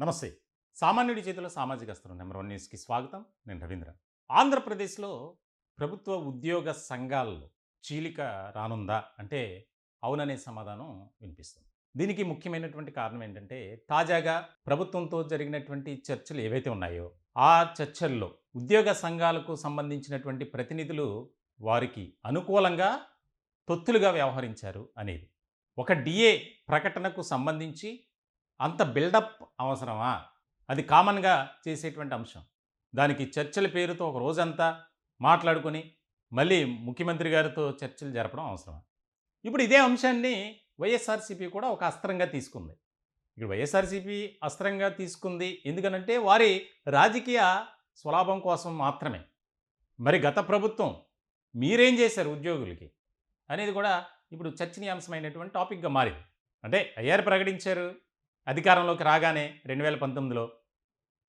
నమస్తే. సామాన్యుడి చేతిలో సామాజిక అస్త్రం నంబర్ 1 న్యూస్‌కి స్వాగతం. నేను రవీంద్ర. ఆంధ్రప్రదేశ్‌లో ప్రభుత్వ ఉద్యోగ సంఘాల్లో చీలిక రానుందా? అంటే అవుననే సమాధానం వినిపిస్తుంది. దీనికి ముఖ్యమైనటువంటి కారణం ఏంటంటే, తాజాగా ప్రభుత్వంతో జరిగినటువంటి చర్చలు ఏవైతే ఉన్నాయో, ఆ చర్చల్లో ఉద్యోగ సంఘాలకు సంబంధించినటువంటి ప్రతినిధులు వారికి అనుకూలంగా తొత్తులుగా వ్యవహరించారు అనేది. ఒక డీఏ ప్రకటనకు సంబంధించి అంత బిల్డప్ అవసరమా? అది కామన్‌గా చేసేటువంటి అంశం. దానికి చర్చల పేరుతో ఒక రోజంతా మాట్లాడుకొని, మళ్ళీ ముఖ్యమంత్రి గారితో చర్చలు జరపడం అవసరమా? ఇప్పుడు ఇదే అంశాన్ని వైఎస్ఆర్‌సీపీ కూడా ఒక అస్త్రంగా తీసుకుంది. ఇప్పుడు వైఎస్ఆర్‌సీపీ అస్త్రంగా తీసుకుంది ఎందుకనంటే, వారి రాజకీయ స్వలాభం కోసం మాత్రమే. మరి గత ప్రభుత్వం మీరేం చేశారు ఉద్యోగులకి? అనేది కూడా ఇప్పుడు చర్చనీయాంశమైనటువంటి టాపిక్‌గా మారింది. అంటే ఐఆర్ ప్రకటించారు అధికారంలోకి రాగానే 2019లో.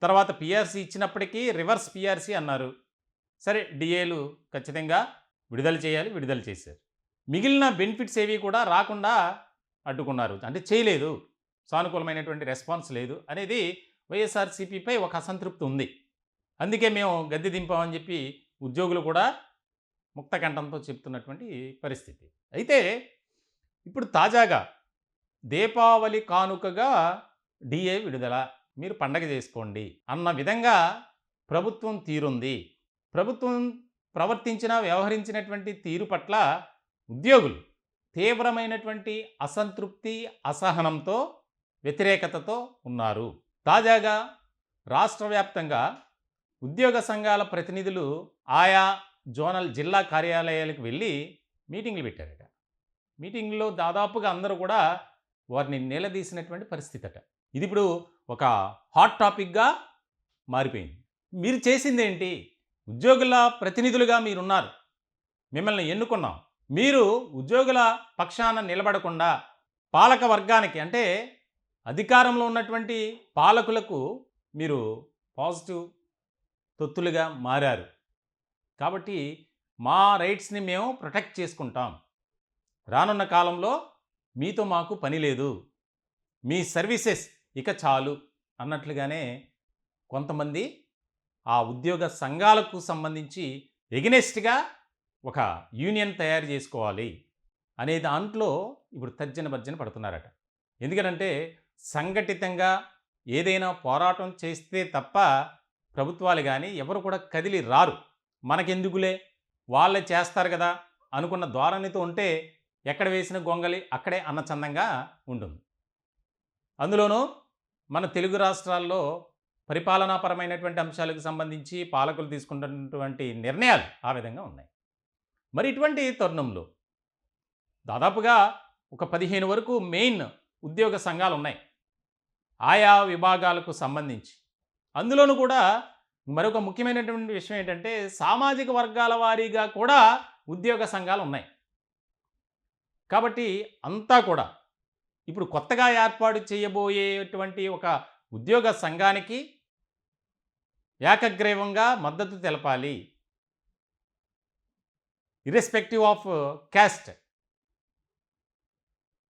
తర్వాత పీఆర్సీ ఇచ్చినప్పటికీ రివర్స్ పీఆర్సీ అన్నారు. సరే డీఏలు ఖచ్చితంగా విడుదల చేయాలి, విడుదల చేశారు. మిగిలిన బెనిఫిట్స్ ఏవి కూడా రాకుండా అడ్డుకున్నారు. అంటే చేయలేదు. సానుకూలమైనటువంటి రెస్పాన్స్ లేదు అనేది వైఎస్ఆర్‌సీపీపై ఒక అసంతృప్తి ఉంది. అందుకే మేము గద్దె దింపామని చెప్పి ఉద్యోగులు కూడా ముక్తకంఠంతో చెప్తున్నటువంటి పరిస్థితి. అయితే ఇప్పుడు తాజాగా దీపావళి కానుకగా డీఏ విడుదల. మీరు పండగ చేసుకోండి అన్న విధంగా ప్రభుత్వం తీరుంది. ప్రభుత్వం వ్యవహరించినటువంటి తీరు పట్ల ఉద్యోగులు తీవ్రమైనటువంటి అసంతృప్తి, అసహనంతో, వ్యతిరేకతతో ఉన్నారు. తాజాగా రాష్ట్ర వ్యాప్తంగా ఉద్యోగ సంఘాల ప్రతినిధులు ఆయా జోనల్ జిల్లా కార్యాలయాలకు వెళ్ళి మీటింగ్లు పెట్టారట. మీటింగ్‌లో దాదాపుగా అందరూ కూడా వారిని నిలదీసినటువంటి పరిస్థితి అట. ఇది ఇప్పుడు ఒక హాట్ టాపిక్‌గా మారిపోయింది. మీరు చేసిందేంటి? ఉద్యోగుల ప్రతినిధులుగా మీరున్నారు. మిమ్మల్ని ఎన్నుకున్నాం. మీరు ఉద్యోగుల పక్షాన నిలబడకుండా పాలక వర్గానికి అంటే అధికారంలో ఉన్నటువంటి పాలకులకు మీరు పాజిటివ్ తొత్తులుగా మారారు. కాబట్టి మా రైట్స్‌ని మేము ప్రొటెక్ట్ చేసుకుంటాం. రానున్న కాలంలో మీతో మాకు పని లేదు. మీ సర్వీసెస్ ఇక చాలు అన్నట్లుగానే కొంతమంది ఆ ఉద్యోగ సంఘాలకు సంబంధించి ఎగనెస్ట్‌గా ఒక యూనియన్ తయారు చేసుకోవాలి అనే దాంట్లో ఇప్పుడు తర్జన భర్జన పడుతున్నారట. ఎందుకనంటే సంఘటితంగా ఏదైనా పోరాటం చేస్తే తప్ప ప్రభుత్వాలు గానీ ఎవరు కూడా కదిలి రారు. మనకెందుకులే వాళ్ళే చేస్తారు కదా అనుకున్న ధోరణితో ఉంటే ఎక్కడ వేసిన గొంగలి అక్కడే అన్నచందంగా ఉంటుంది. అందులోనూ మన తెలుగు రాష్ట్రాల్లో పరిపాలనాపరమైనటువంటి అంశాలకు సంబంధించి పాలకులు తీసుకుంటున్నటువంటి నిర్ణయాలు ఆ విధంగా ఉన్నాయి. మరి ఇటువంటి తరుణంలో దాదాపుగా ఒక 15 వరకు మెయిన్ ఉద్యోగ సంఘాలు ఉన్నాయి. ఆయా విభాగాలకు సంబంధించి. అందులోనూ కూడా మరొక ముఖ్యమైనటువంటి విషయం ఏంటంటే సామాజిక వర్గాల వారీగా కూడా ఉద్యోగ సంఘాలు ఉన్నాయి. కాబట్టి అంతా కూడా ఇప్పుడు కొత్తగా ఏర్పాటు చేయబోయేటువంటి ఒక ఉద్యోగ సంఘానికి ఏకగ్రీవంగా మద్దతు తెలపాలి. ఇర్రెస్పెక్టివ్ ఆఫ్ క్యాస్ట్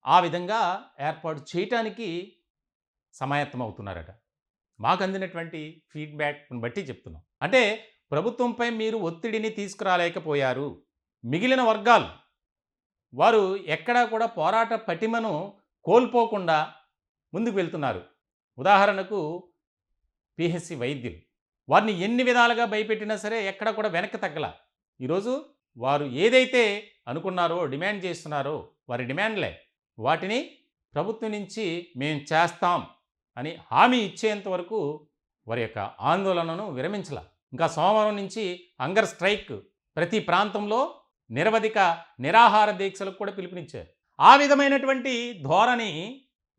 ఆ విధంగా ఏర్పాటు చేయటానికి సమాయత్తమవుతున్నారట. మాకు అందినటువంటి ఫీడ్‌బ్యాక్‌ని బట్టి చెప్తున్నాం. అంటే ప్రభుత్వంపై మీరు ఒత్తిడిని తీసుకురాలేకపోయారు. మిగిలిన వర్గాలు వారు ఎక్కడా కూడా పోరాట పటిమను కోల్పోకుండా ముందుకు వెళ్తున్నారు. ఉదాహరణకు పీహెచ్‌సీ వైద్యులు. వారిని ఎన్ని విధాలుగా భయపెట్టినా సరే ఎక్కడ కూడా వెనక్కి తగ్గల. ఈరోజు వారు ఏదైతే అనుకున్నారో, డిమాండ్ చేస్తున్నారో వారి డిమాండ్‌లే. వాటిని ప్రభుత్వం నుంచి మేం చేస్తాం అని హామీ ఇచ్చేంత వరకు వారి యొక్క ఆందోళనను విరమించలా. ఇంకా సోమవారం నుంచి హంగర్ స్ట్రైక్ ప్రతి ప్రాంతంలో నిరవధిక నిరాహార దీక్షలకు కూడా పిలుపునిచ్చారు. ఆ విధమైనటువంటి ధోరణి,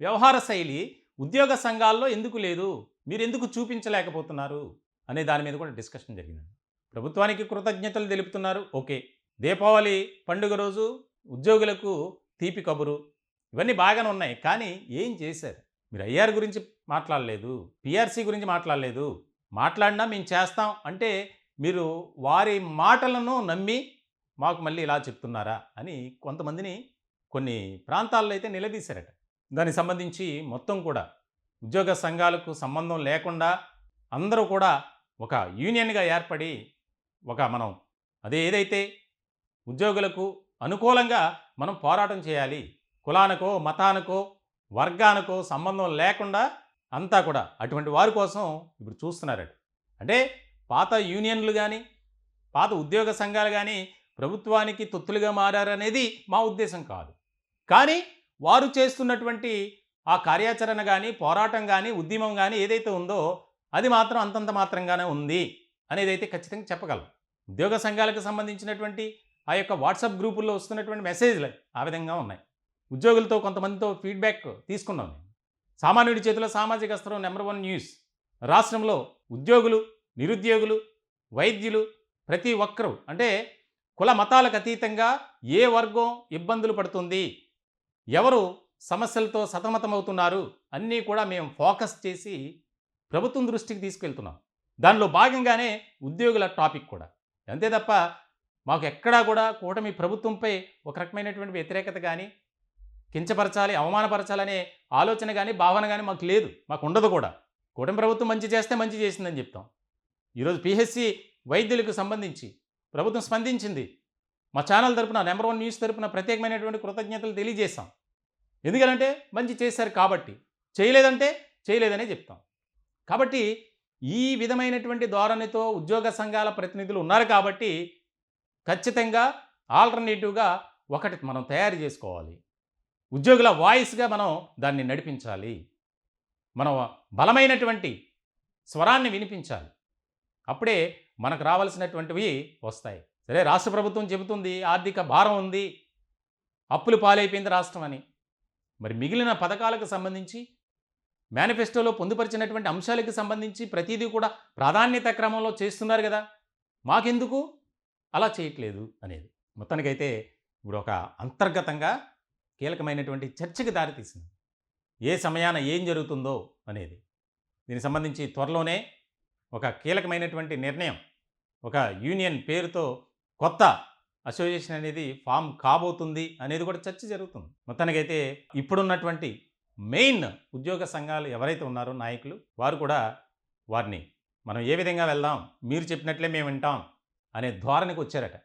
వ్యవహార శైలి ఉద్యోగ సంఘాల్లో ఎందుకు లేదు? మీరెందుకు చూపించలేకపోతున్నారు? అనే దాని మీద కూడా డిస్కషన్ జరిగిందండి. ప్రభుత్వానికి కృతజ్ఞతలు తెలుపుతున్నారు. ఓకే. దీపావళి పండుగ రోజు ఉద్యోగులకు తీపి కబురు. ఇవన్నీ బాగానే ఉన్నాయి. కానీ ఏం చేశారు? మీరు ఐఆర్ గురించి మాట్లాడలేదు. పీఆర్సీ గురించి మాట్లాడలేదు. మాట్లాడినా మేము చేస్తాం అంటే మీరు వారి మాటలను నమ్మి మాకు మళ్ళీ ఇలా చెప్తున్నారా అని కొంతమందిని కొన్ని ప్రాంతాల్లో అయితే నిలదీశారట. దానికి సంబంధించి మొత్తం కూడా ఉద్యోగ సంఘాలకు సంబంధం లేకుండా అందరూ కూడా ఒక యూనియన్గా ఏర్పడి మనం ఏదైతే ఉద్యోగులకు అనుకూలంగా మనం పోరాటం చేయాలి. కులానికో, మతానికో, వర్గానికో సంబంధం లేకుండా అంతా కూడా అటువంటి వారి కోసం ఇప్పుడు చూస్తున్నారట. అంటే పాత యూనియన్లు కానీ, పాత ఉద్యోగ సంఘాలు కానీ ప్రభుత్వానికి తొత్తులుగా మారారనేది మా ఉద్దేశం కాదు. కానీ వారు చేస్తున్నటువంటి ఆ కార్యాచరణ కానీ, పోరాటం కానీ, ఉద్యమం కానీ ఏదైతే ఉందో అది మాత్రం అంతంత మాత్రంగానే ఉంది అనేదైతే ఖచ్చితంగా చెప్పగలం. ఉద్యోగ సంఘాలకు సంబంధించినటువంటి ఆ యొక్క వాట్సాప్ గ్రూపుల్లో వస్తున్నటువంటి మెసేజ్లు ఆ విధంగా ఉన్నాయి. ఉద్యోగులతో కొంతమందితో ఫీడ్బ్యాక్ తీసుకున్నాం నేను. సామాన్యుడి చేతిలో సామాజిక అస్త్రం నెంబర్ 1 న్యూస్. రాష్ట్రంలో ఉద్యోగులు, నిరుద్యోగులు, వైద్యులు ప్రతి ఒక్కరూ అంటే కుల మతాలకు అతీతంగా ఏ వర్గం ఇబ్బందులు పడుతుంది, ఎవరు సమస్యలతో సతమతమవుతున్నారు అన్నీ కూడా మేము ఫోకస్ చేసి ప్రభుత్వం దృష్టికి తీసుకెళ్తున్నాం. దానిలో భాగంగానే ఉద్యోగుల టాపిక్ కూడా. అంతే తప్ప మాకు ఎక్కడా కూడా కూటమి ప్రభుత్వంపై ఒక రకమైనటువంటి వ్యతిరేకత కానీ, కించపరచాలి, అవమానపరచాలనే ఆలోచన కానీ, భావన కానీ మాకు లేదు, మాకు ఉండదు కూడా. కూటమి ప్రభుత్వం మంచి చేస్తే మంచి చేసిందని చెప్తాం. ఈరోజు పిహెచ్సి వైద్యులకు సంబంధించి ప్రభుత్వం స్పందించింది. మా ఛానల్ తరపున నెంబర్ 1 న్యూస్ తరపున ప్రత్యేకమైనటువంటి కృతజ్ఞతలు తెలియజేస్తాం. ఎందుకంటే మంచి చేశారు కాబట్టి, చేయలేదంటే చేయలేదనే చెప్తాం. కాబట్టి ఈ విధమైనటువంటి ధోరణితో ఉద్యోగ సంఘాల ప్రతినిధులు ఉన్నారు కాబట్టి ఖచ్చితంగా ఆల్టర్నేటివ్గా ఒకటి మనం తయారు చేసుకోవాలి. ఉద్యోగుల వాయిస్గా మనం దాన్ని నడిపించాలి. మనం బలమైనటువంటి స్వరాన్ని వినిపించాలి. అప్పుడే మనకు రావాల్సినటువంటివి వస్తాయి. సరే, రాష్ట్ర ప్రభుత్వం చెబుతుంది ఆర్థిక భారం ఉంది, అప్పులు పాలైపోయింది రాష్ట్రం అని. మరి మిగిలిన పథకాలకు సంబంధించి మేనిఫెస్టోలో పొందుపరిచినటువంటి అంశాలకు సంబంధించి ప్రతిదీ కూడా ప్రాధాన్యత క్రమంలో చేస్తున్నారు కదా, మాకెందుకు అలా చేయట్లేదు అనేది మొత్తానికైతే ఇప్పుడు ఒక అంతర్గతంగా కీలకమైనటువంటి చర్చకు దారితీసింది. ఏ సమయాన ఏం జరుగుతుందో అనేది. దీనికి సంబంధించి త్వరలోనే ఒక కీలకమైనటువంటి నిర్ణయం, ఒక యూనియన్ పేరుతో కొత్త అసోసియేషన్ అనేది ఫామ్ కాబోతుంది అనేది కూడా చర్చ జరుగుతుంది. మొత్తానికైతే ఇప్పుడున్నటువంటి మెయిన్ ఉద్యోగ సంఘాలు ఎవరైతే ఉన్నారో నాయకులు, వారు కూడా వారిని మనం ఏ విధంగా వెళ్దాం, మీరు చెప్పినట్లే మేము వింటాం అనే ధోరణికి వచ్చారట.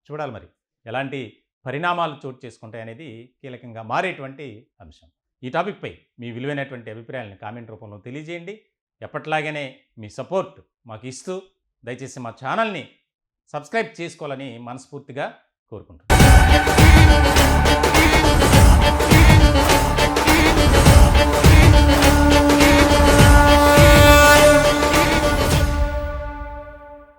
చూడాలి మరి ఎలాంటి పరిణామాలు చోటు చేసుకుంటాయనేది కీలకంగా మారేటువంటి అంశం. ఈ టాపిక్పై మీ విలువైనటువంటి అభిప్రాయాలను కామెంట్ రూపంలో తెలియజేయండి. ఎప్పట్లాగానే మీ సపోర్ట్ మాకు ఇస్తూ దయచేసి మా ఛానల్ని సబ్స్క్రైబ్ చేసుకోవాలని మనస్ఫూర్తిగా కోరుకుంటున్నాను.